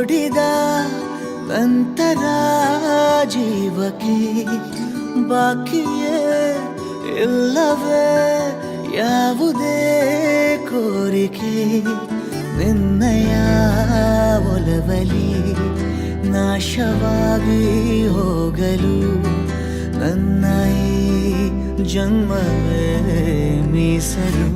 ನೋಡಿದ ನಂತರ ಜೀವಕ್ಕೆ ಬಾಕಿಯೇ ಇಲ್ಲವೇ ಯಾವುದೇ ಕೋರಿಕೆ ನಿನ್ನಯ ಒಲವಲಿ ನಾಶವಾಗಿ ಹೋಗಲು ನನ್ನ ಈ ಜನ್ಮವೇ ಮೀಸಲು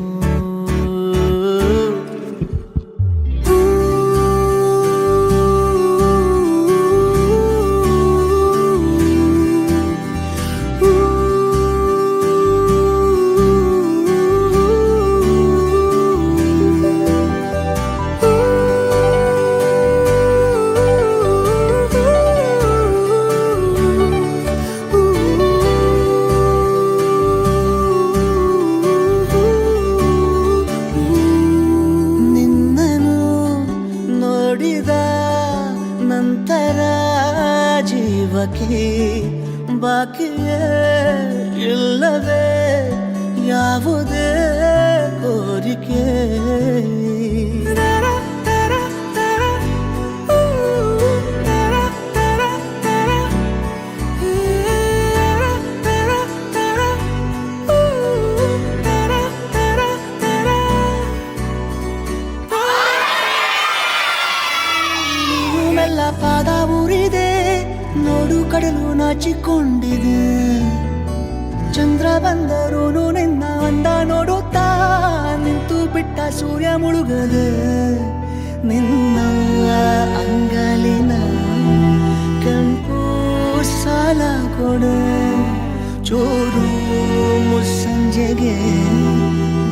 ನಂತರ ಜೀವಕ್ಕೆ ಬಾಕಿಯೇ ಇಲ್ಲವೇ ಯಾವುದೇ ಕೋರಿಕೆ ಪಾದ ಊರಿದೆ ನೋಡು ಕಡಲು ನಾಚಿಕೊಂಡಿದೆ ಚಂದ್ರ ಬಂದರೂ ನಿನ್ನ ಅಂದ ನೋಡುತ್ತಾ ನಿಂತು ಬಿಟ್ಟ ಸೂರ್ಯ ಮುಳುಗದೆ ನಿನ್ನ ಅಂಗಲಿನ ಕೆಂಪು ಸಾಲ ಕೊಡು ಚೂರು ಮುಸ್ಸಂಜೆಗೆ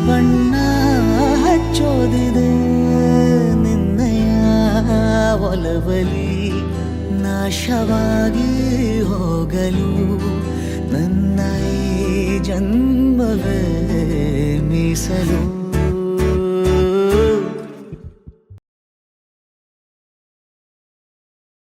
ಬಣ್ಣ ಹಚ್ಚೋದಿದೆ ಒಲವಲಿ ನಾಶವಾಗಿ ಹೋಗಲು ನನ್ನ ಈ ಜನ್ಮವೇ ಮೀಸಲು